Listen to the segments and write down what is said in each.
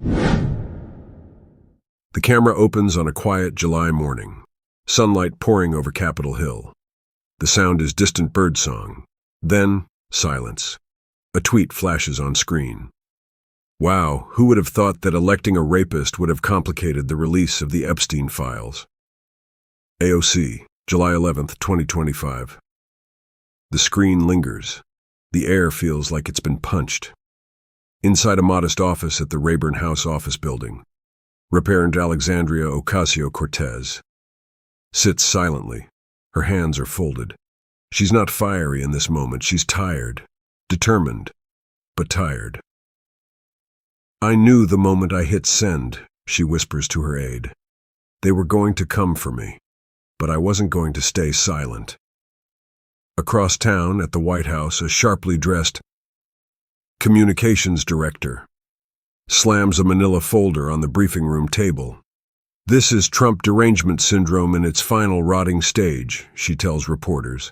The camera opens on a quiet July morning, sunlight pouring over Capitol Hill. The sound is distant birdsong. Then, silence. A tweet flashes on screen. Wow, who would have thought that electing a rapist would have complicated the release of the Epstein files? AOC, July 11th, 2025. The screen lingers. The air feels like it's been punched. Inside a modest office at the Rayburn House office building, Reparent Alexandria Ocasio-Cortez sits silently. Her hands are folded. She's not fiery in this moment. She's tired, determined, but tired. "I knew the moment I hit send," she whispers to her aide. "They were going to come for me, but I wasn't going to stay silent." Across town at the White House, a sharply dressed communications director slams a manila folder on the briefing room table. "This is Trump derangement syndrome in its final rotting stage," she tells reporters.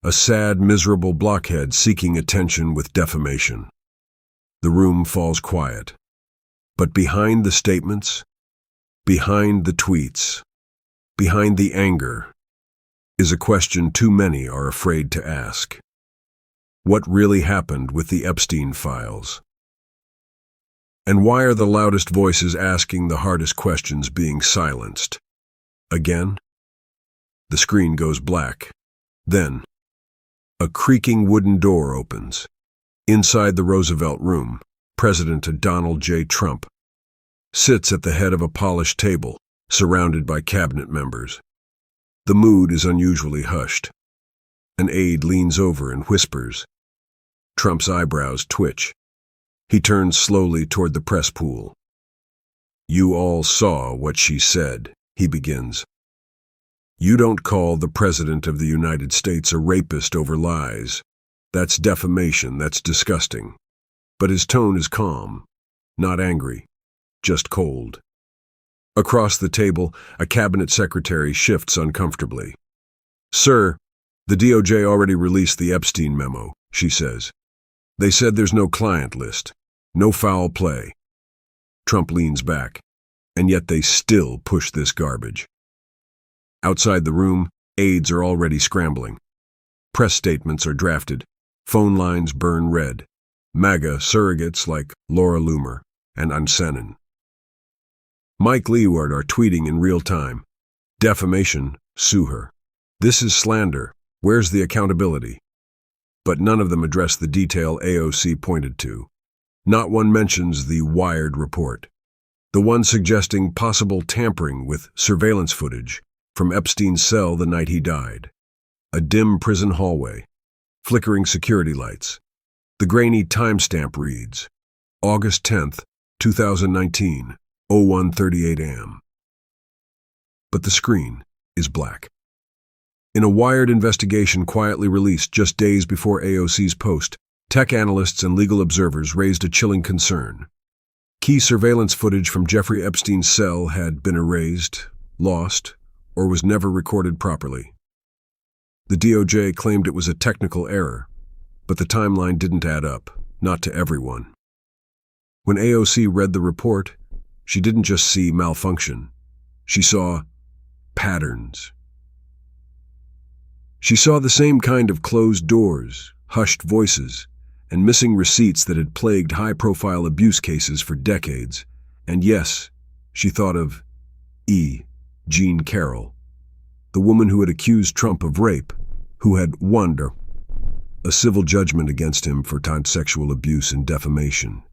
"A sad, miserable blockhead seeking attention with defamation." The room falls quiet. But behind the statements, behind the tweets, behind the anger, is a question too many are afraid to ask. What really happened with the Epstein files? And why are the loudest voices asking the hardest questions being silenced? Again? The screen goes black. Then, a creaking wooden door opens. Inside the Roosevelt Room, President Donald J. Trump sits at the head of a polished table, surrounded by cabinet members. The mood is unusually hushed. An aide leans over and whispers. Trump's eyebrows twitch. He turns slowly toward the press pool. "You all saw what she said," he begins. "You don't call the President of the United States a rapist over lies. That's defamation, that's disgusting." But his tone is calm, not angry, just cold. Across the table, a cabinet secretary shifts uncomfortably. "Sir, the DOJ already released the Epstein memo," she says. "They said there's no client list, no foul play." Trump leans back, and yet they still push this garbage. Outside the room, aides are already scrambling. Press statements are drafted. Phone lines burn red. MAGA surrogates like Laura Loomer and Ansenin. Mike Leeward are tweeting in real time. "Defamation, sue her. This is slander. Where's the accountability?" But none of them address the detail AOC pointed to. Not one mentions the Wired report, the one suggesting possible tampering with surveillance footage from Epstein's cell the night he died. A dim prison hallway, flickering security lights. The grainy timestamp reads, August 10th, 2019, 01:38 a.m. But the screen is black. In a Wired investigation quietly released just days before AOC's post, tech analysts and legal observers raised a chilling concern. Key surveillance footage from Jeffrey Epstein's cell had been erased, lost, or was never recorded properly. The DOJ claimed it was a technical error, but the timeline didn't add up, not to everyone. When AOC read the report, she didn't just see malfunction. She saw patterns. She saw the same kind of closed doors, hushed voices, and missing receipts that had plagued high-profile abuse cases for decades. And yes, she thought of Jean Carroll, the woman who had accused Trump of rape, who had won a civil judgment against him for sexual abuse and defamation.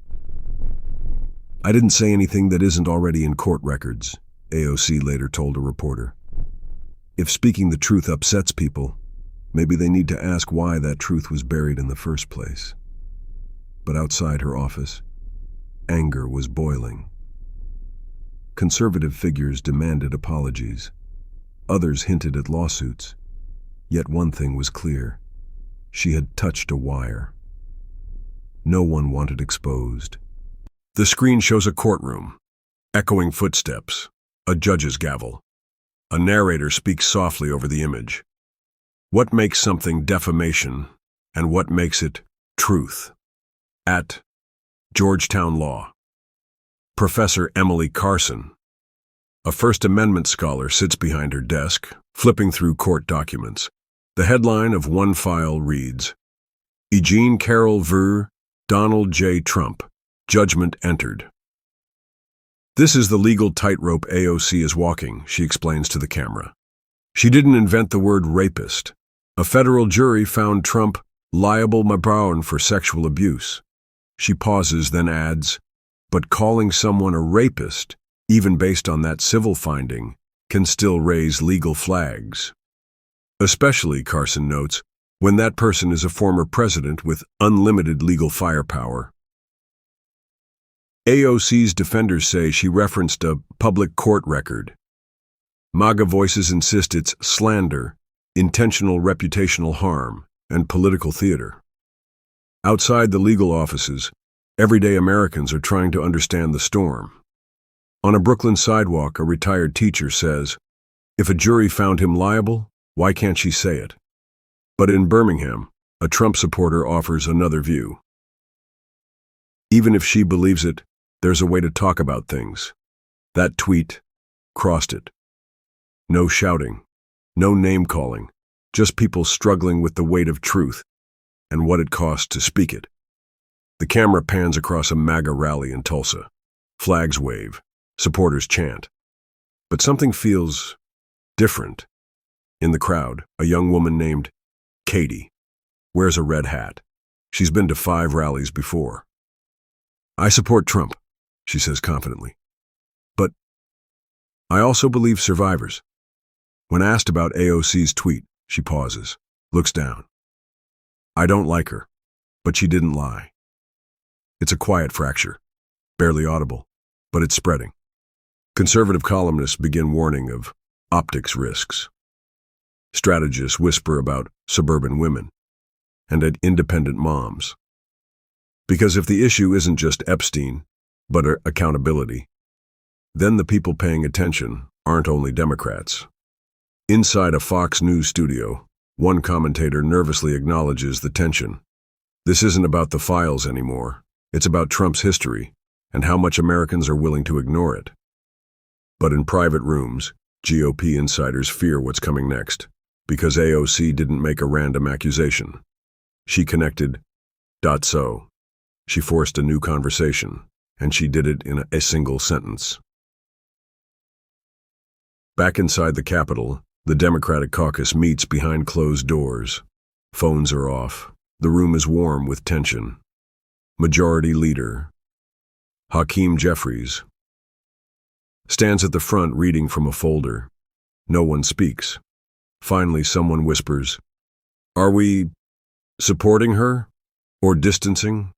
"I didn't say anything that isn't already in court records," AOC later told a reporter. If speaking the truth upsets people, maybe they need to ask why that truth was buried in the first place. But outside her office, anger was boiling. Conservative figures demanded apologies. Others hinted at lawsuits. Yet one thing was clear. She had touched a wire. No one wanted exposed. The screen shows a courtroom, echoing footsteps, a judge's gavel. A narrator speaks softly over the image. What makes something defamation, and what makes it truth? At Georgetown Law. Professor Emily Carson, a First Amendment scholar, sits behind her desk, flipping through court documents. The headline of one file reads, Eugene Carroll v. Donald J. Trump, Judgment Entered. This is the legal tightrope AOC is walking, she explains to the camera. She didn't invent the word rapist. A federal jury found Trump liable for sexual abuse. She pauses, then adds, but calling someone a rapist, even based on that civil finding, can still raise legal flags. Especially, Carson notes, when that person is a former president with unlimited legal firepower. AOC's defenders say she referenced a public court record. MAGA voices insist it's slander, intentional reputational harm, and political theater. Outside the legal offices, everyday Americans are trying to understand the storm. On a Brooklyn sidewalk, a retired teacher says, if a jury found him liable, why can't she say it? But in Birmingham, a Trump supporter offers another view. Even if she believes it, there's a way to talk about things. That tweet crossed it. No shouting, no name-calling, just people struggling with the weight of truth and what it costs to speak it. The camera pans across a MAGA rally in Tulsa. Flags wave, supporters chant. But something feels different. In the crowd, a young woman named Katie wears a red hat. She's been to 5 rallies before. I support Trump, she says confidently. But I also believe survivors. When asked about AOC's tweet, she pauses, looks down. I don't like her, but she didn't lie. It's a quiet fracture, barely audible, but it's spreading. Conservative columnists begin warning of optics risks. Strategists whisper about suburban women and at independent moms. Because if the issue isn't just Epstein, but accountability, then the people paying attention aren't only Democrats. Inside a Fox News studio, one commentator nervously acknowledges the tension. This isn't about the files anymore. It's about Trump's history and how much Americans are willing to ignore it. But in private rooms, GOP insiders fear what's coming next, because AOC didn't make a random accusation. She connected dots. So she forced a new conversation, and she did it in a single sentence. Back inside the Capitol, the Democratic caucus meets behind closed doors. Phones are off. The room is warm with tension. Majority Leader Hakeem Jeffries stands at the front reading from a folder. No one speaks. Finally, someone whispers, Are we supporting her or distancing?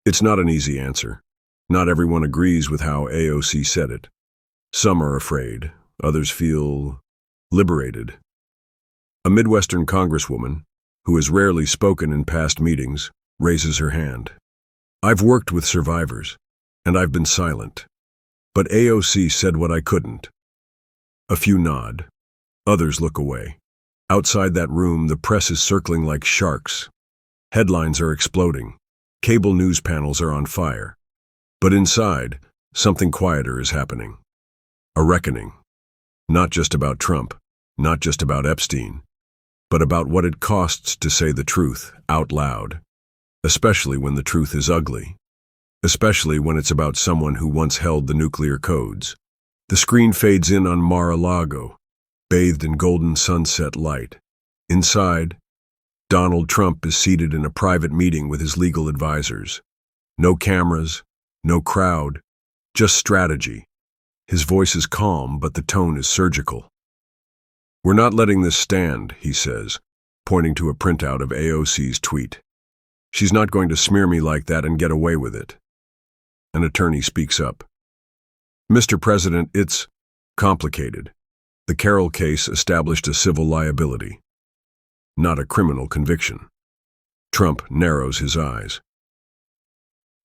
It's not an easy answer. Not everyone agrees with how AOC said it. Some are afraid, others feel liberated. A Midwestern congresswoman, who has rarely spoken in past meetings, raises her hand. I've worked with survivors, and I've been silent. But AOC said what I couldn't. A few nod. Others look away. Outside that room, the press is circling like sharks. Headlines are exploding. Cable news panels are on fire. But inside, something quieter is happening. A reckoning. Not just about Trump, not just about Epstein, but about what it costs to say the truth out loud. Especially when the truth is ugly. Especially when it's about someone who once held the nuclear codes. The screen fades in on Mar-a-Lago, bathed in golden sunset light. Inside, Donald Trump is seated in a private meeting with his legal advisors. No cameras, no crowd, just strategy. His voice is calm, but the tone is surgical. We're not letting this stand, he says, pointing to a printout of AOC's tweet. She's not going to smear me like that and get away with it. An attorney speaks up. Mr. President, it's complicated. The Carroll case established a civil liability, not a criminal conviction. Trump narrows his eyes.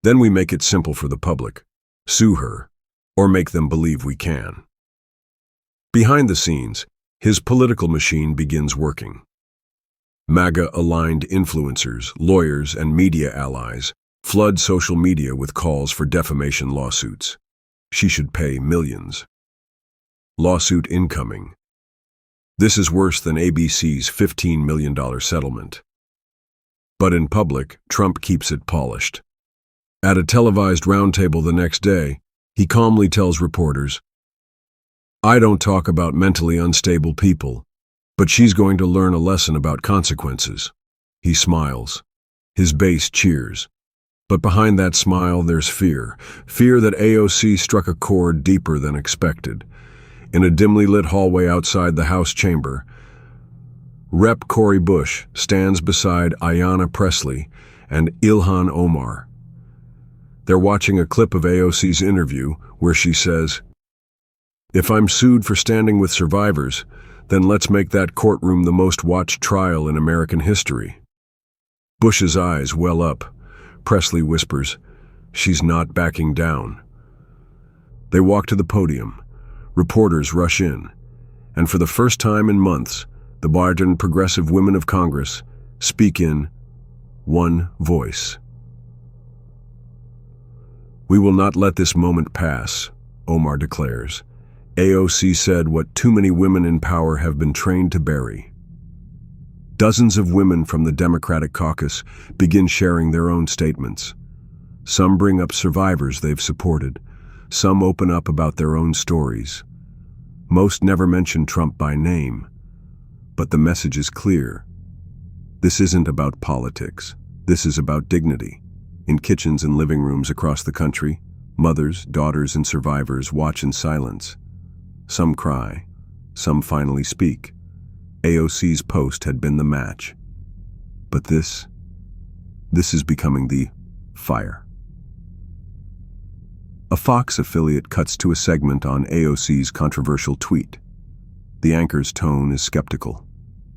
Then we make it simple for the public. Sue her, or make them believe we can. Behind the scenes, his political machine begins working. MAGA-aligned influencers, lawyers, and media allies Flood social media with calls for defamation lawsuits. She should pay millions. Lawsuit incoming. This is worse than ABC's $15 million settlement. But in public, Trump keeps it polished. At a televised roundtable the next day, he calmly tells reporters, "I don't talk about mentally unstable people, but she's going to learn a lesson about consequences." He smiles. His base cheers. But behind that smile, there's fear. Fear that AOC struck a chord deeper than expected. In a dimly lit hallway outside the House chamber, Rep. Cori Bush stands beside Ayanna Pressley and Ilhan Omar. They're watching a clip of AOC's interview where she says, "If I'm sued for standing with survivors, then let's make that courtroom the most watched trial in American history." Bush's eyes well up. Pressley whispers, "She's not backing down." They walk to the podium. Reporters rush in. And for the first time in months, the Biden progressive women of Congress speak in one voice. "We will not let this moment pass," Omar declares. AOC said what too many women in power have been trained to bury. Dozens of women from the Democratic caucus begin sharing their own statements. Some bring up survivors they've supported. Some open up about their own stories. Most never mention Trump by name. But the message is clear. This isn't about politics. This is about dignity. In kitchens and living rooms across the country, mothers, daughters, and survivors watch in silence. Some cry. Some finally speak. AOC's post had been the match. But this is becoming the fire. A Fox affiliate cuts to a segment on AOC's controversial tweet. The anchor's tone is skeptical.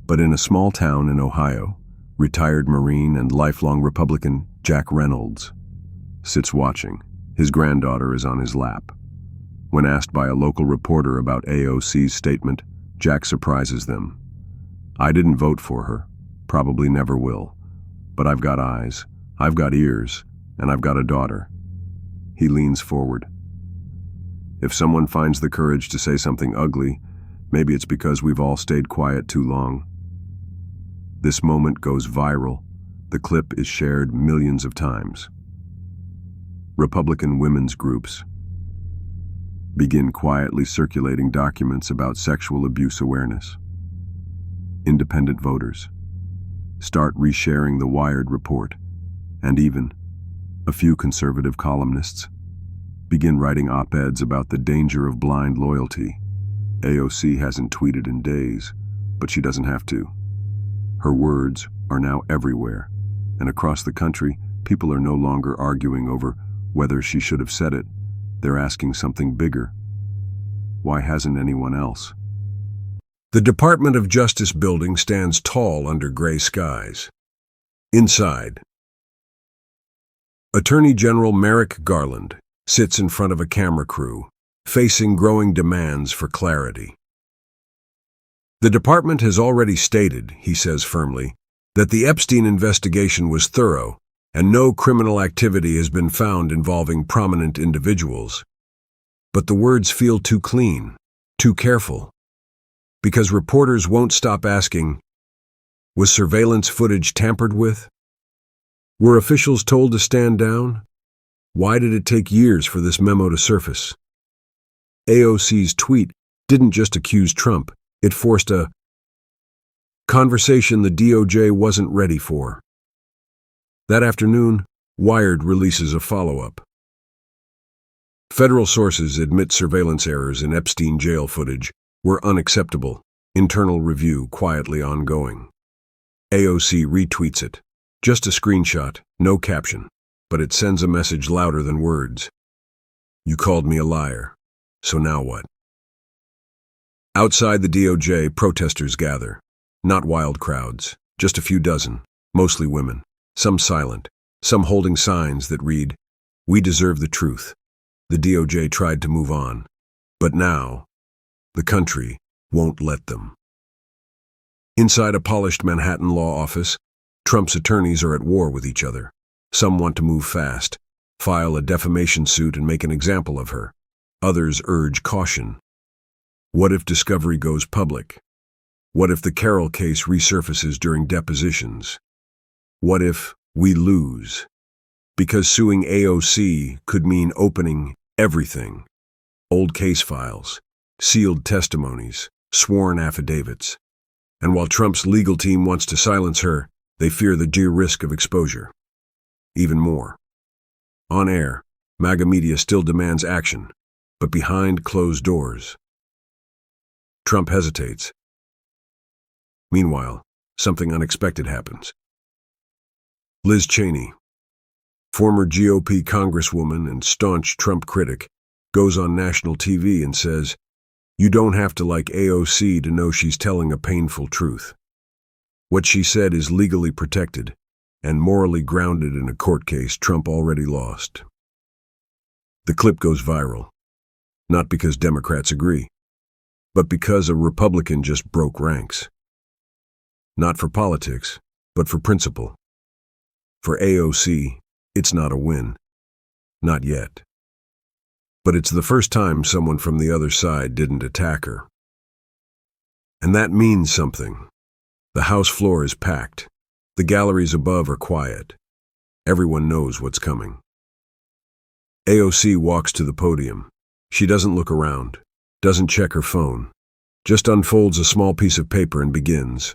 But in a small town in Ohio, retired Marine and lifelong Republican Jack Reynolds sits watching. His granddaughter is on his lap. When asked by a local reporter about AOC's statement, Jack surprises them. "I didn't vote for her, probably never will. But I've got eyes, I've got ears, and I've got a daughter." He leans forward. If someone finds the courage to say something ugly, maybe it's because we've all stayed quiet too long. This moment goes viral. The clip is shared millions of times. Republican women's groups begin quietly circulating documents about sexual abuse awareness. Independent voters start resharing the Wired report, and even a few conservative columnists begin writing op-eds about the danger of blind loyalty. AOC hasn't tweeted in days, but she doesn't have to. Her words are now everywhere, and across the country, people are no longer arguing over whether she should have said it. They're asking something bigger. Why hasn't anyone else? The Department of Justice building stands tall under gray skies. Inside, Attorney General Merrick Garland sits in front of a camera crew, facing growing demands for clarity. "The department has already stated," he says firmly, "that the Epstein investigation was thorough and no criminal activity has been found involving prominent individuals." But the words feel too clean, too careful, because reporters won't stop asking, was surveillance footage tampered with? Were officials told to stand down? Why did it take years for this memo to surface? AOC's tweet didn't just accuse Trump, it forced a conversation the DOJ wasn't ready for. That afternoon, Wired releases a follow-up. Federal sources admit surveillance errors in Epstein jail footage were unacceptable. Internal review quietly ongoing. AOC retweets it. Just a screenshot, no caption, but it sends a message louder than words. "You called me a liar, so now what?" Outside the DOJ, protesters gather. Not wild crowds, just a few dozen, mostly women, some silent, some holding signs that read, "We deserve the truth." The DOJ tried to move on, but now, the country won't let them. Inside a polished Manhattan law office, Trump's attorneys are at war with each other. Some want to move fast, file a defamation suit and make an example of her. Others urge caution. What if discovery goes public? What if the Carroll case resurfaces during depositions? What if we lose? Because suing AOC could mean opening everything. Old case files, sealed testimonies, sworn affidavits. And while Trump's legal team wants to silence her, they fear the due risk of exposure. Even more. On air, MAGA media still demands action, but behind closed doors. Trump hesitates. Meanwhile, something unexpected happens. Liz Cheney, former GOP congresswoman and staunch Trump critic, goes on national TV and says, "You don't have to like AOC to know she's telling a painful truth. What she said is legally protected and morally grounded in a court case Trump already lost." The clip goes viral, not because Democrats agree, but because a Republican just broke ranks. Not for politics, but for principle. For AOC, it's not a win. Not yet. But it's the first time someone from the other side didn't attack her. And that means something. The House floor is packed. The galleries above are quiet. Everyone knows what's coming. AOC walks to the podium. She doesn't look around, doesn't check her phone, just unfolds a small piece of paper and begins.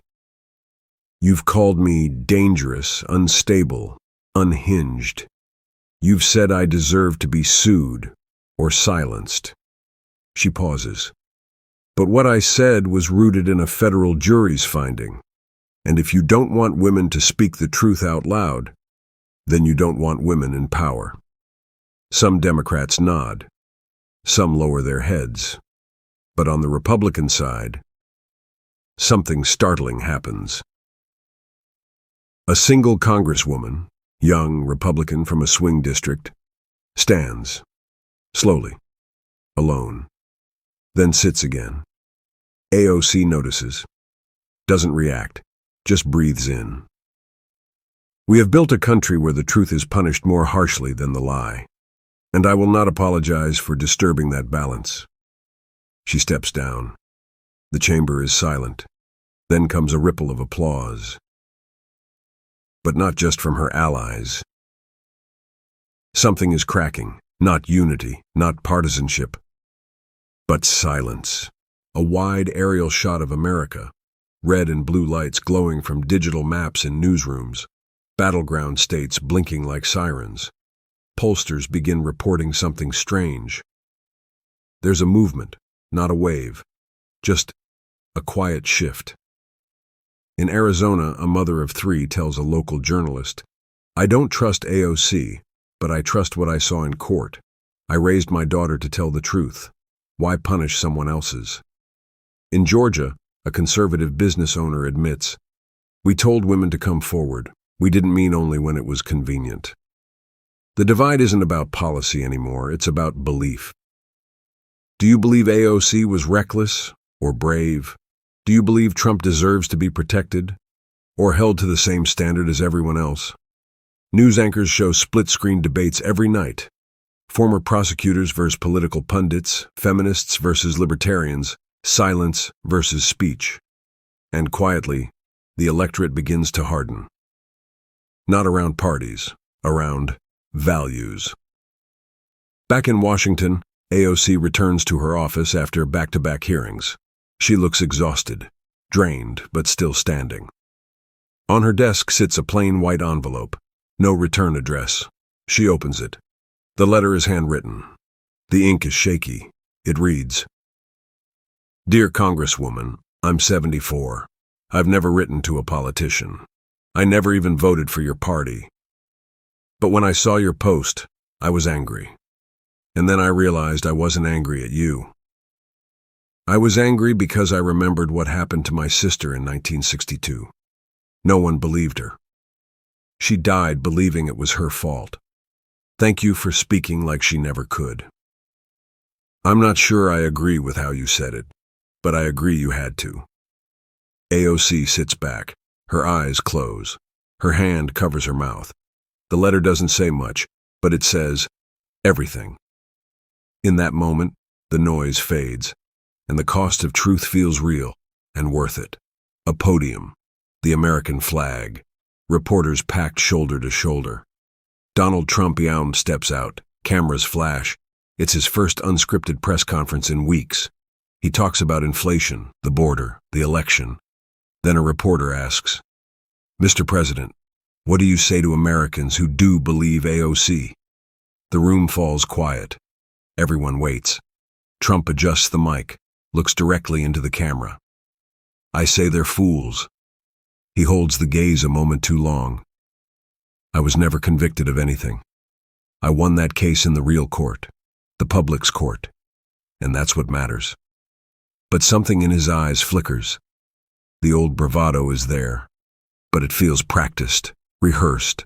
"You've called me dangerous, unstable, unhinged. You've said I deserve to be sued or silenced." She pauses. "But what I said was rooted in a federal jury's finding. And if you don't want women to speak the truth out loud, then you don't want women in power." Some Democrats nod. Some lower their heads. But on the Republican side, something startling happens. A single congresswoman, young Republican from a swing district, stands, slowly, alone, then sits again. AOC notices, doesn't react, just breathes in. "We have built a country where the truth is punished more harshly than the lie, and I will not apologize for disturbing that balance." She steps down. The chamber is silent. Then comes a ripple of applause. But not just from her allies. Something is cracking, not unity, not partisanship, but silence. A wide aerial shot of America, red and blue lights glowing from digital maps in newsrooms, battleground states blinking like sirens. Pollsters begin reporting something strange. There's a movement, not a wave, just a quiet shift. In Arizona, a mother of 3 tells a local journalist, "I don't trust AOC, but I trust what I saw in court. I raised my daughter to tell the truth. Why punish someone else's?" In Georgia, a conservative business owner admits, "We told women to come forward. We didn't mean only when it was convenient." The divide isn't about policy anymore, it's about belief. Do you believe AOC was reckless or brave? Do you believe Trump deserves to be protected or held to the same standard as everyone else? News anchors show split-screen debates every night. Former prosecutors versus political pundits, feminists versus libertarians, silence versus speech. And quietly, the electorate begins to harden. Not around parties, around values. Back in Washington, AOC returns to her office after back-to-back hearings. She looks exhausted, drained, but still standing. On her desk sits a plain white envelope, no return address. She opens it. The letter is handwritten. The ink is shaky. It reads, "Dear Congresswoman, I'm 74. I've never written to a politician. I never even voted for your party. But when I saw your post, I was angry. And then I realized I wasn't angry at you. I was angry because I remembered what happened to my sister in 1962. No one believed her. She died believing it was her fault. Thank you for speaking like she never could. I'm not sure I agree with how you said it, but I agree you had to." AOC sits back. Her eyes close. Her hand covers her mouth. The letter doesn't say much, but it says everything. In that moment, the noise fades, and the cost of truth feels real and worth it. A podium, the American flag, reporters packed shoulder to shoulder. Donald Trump steps out, cameras flash. It's his first unscripted press conference in weeks. He talks about inflation, the border, the election. Then a reporter asks, "Mr. President, what do you say to Americans who do believe AOC?" The room falls quiet. Everyone waits. Trump adjusts the mic, looks directly into the camera. "I say they're fools." He holds the gaze a moment too long. "I was never convicted of anything. I won that case in the real court, the public's court, and that's what matters." But something in his eyes flickers. The old bravado is there, but it feels practiced, rehearsed,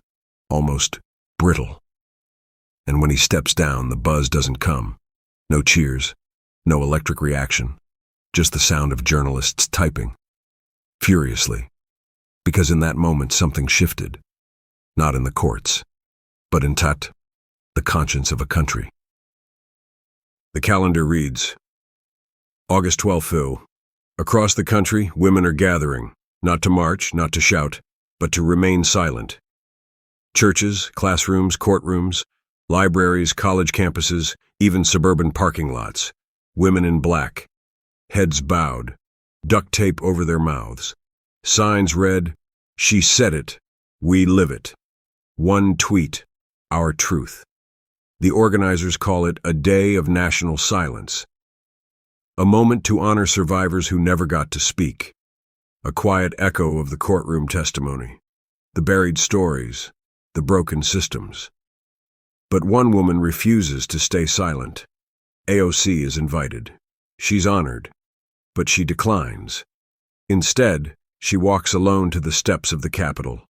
almost brittle. And when he steps down, the buzz doesn't come. No cheers, no electric reaction, just the sound of journalists typing. Furiously. Because in that moment something shifted. Not in the courts, but in the conscience of a country. The calendar reads, August 12th. Across the country, women are gathering, not to march, not to shout, but to remain silent. Churches, classrooms, courtrooms, libraries, college campuses, even suburban parking lots. Women in black, heads bowed, duct tape over their mouths. Signs read, "She said it, we live it." One tweet, "Our truth." The organizers call it a day of national silence. A moment to honor survivors who never got to speak. A quiet echo of the courtroom testimony, the buried stories, the broken systems. But one woman refuses to stay silent. AOC is invited. She's honored, but she declines. Instead, she walks alone to the steps of the Capitol.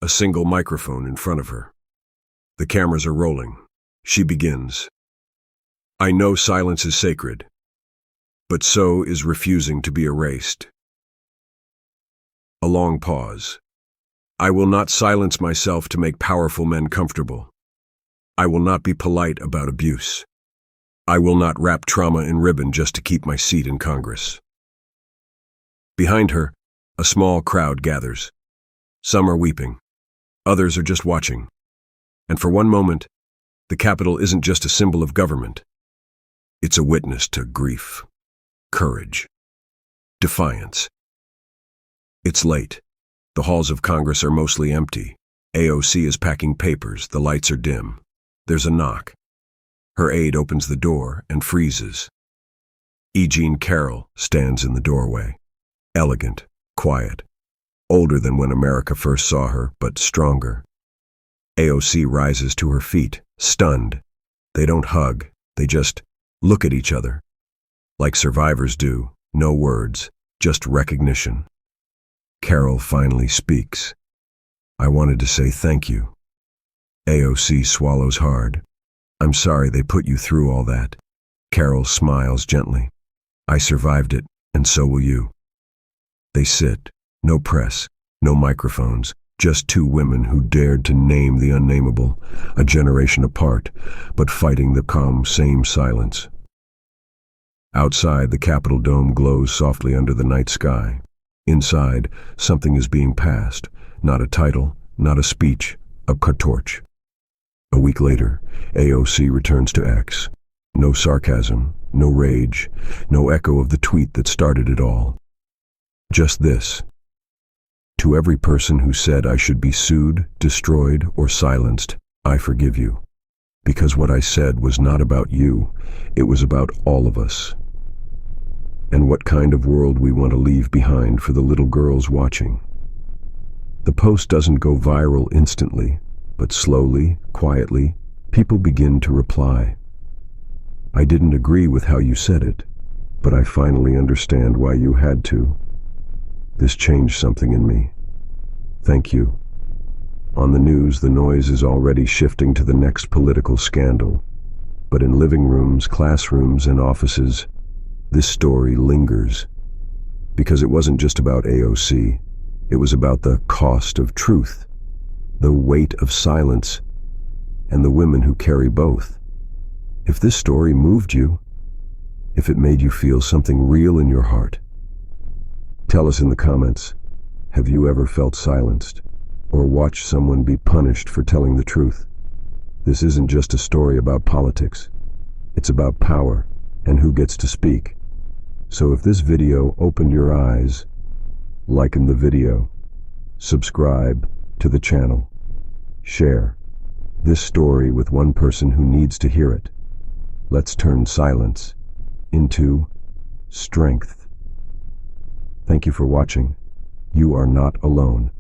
A single microphone in front of her. The cameras are rolling. She begins. "I know silence is sacred, but so is refusing to be erased." A long pause. "I will not silence myself to make powerful men comfortable. I will not be polite about abuse. I will not wrap trauma in ribbon just to keep my seat in Congress." Behind her, a small crowd gathers. Some are weeping. Others are just watching. And for one moment, the Capitol isn't just a symbol of government. It's a witness to grief, courage, defiance. It's late. The halls of Congress are mostly empty. AOC is packing papers. The lights are dim. There's a knock. Her aide opens the door and freezes. E. Jean Carroll stands in the doorway. Elegant, quiet, older than when America first saw her, but stronger. AOC rises to her feet, stunned. They don't hug. They just look at each other. Like survivors do, no words, just recognition. Carroll finally speaks. "I wanted to say thank you." AOC swallows hard. "I'm sorry they put you through all that." Carroll smiles gently. "I survived it, and so will you." They sit, no press, no microphones, just two women who dared to name the unnameable, a generation apart, but fighting the calm, same silence. Outside, the Capitol dome glows softly under the night sky. Inside, something is being passed, not a title, not a speech, a torch. A week later, AOC returns to X. No sarcasm, no rage, no echo of the tweet that started it all. Just this. "To every person who said I should be sued, destroyed, or silenced, I forgive you. Because what I said was not about you, it was about all of us. And what kind of world we want to leave behind for the little girls watching." The post doesn't go viral instantly, but slowly, quietly, people begin to reply. "I didn't agree with how you said it, but I finally understand why you had to. This changed something in me. Thank you." On the news, the noise is already shifting to the next political scandal. But in living rooms, classrooms, and offices, this story lingers. Because it wasn't just about AOC. It was about the cost of truth. the weight of silence, and the women who carry both. If this story moved you, if it made you feel something real in your heart, tell us in the comments, have you ever felt silenced or watched someone be punished for telling the truth? This isn't just a story about politics. It's about power and who gets to speak. So if this video opened your eyes, like the video, subscribe to the channel, share this story with one person who needs to hear it. Let's turn silence into strength. Thank you for watching. You are not alone.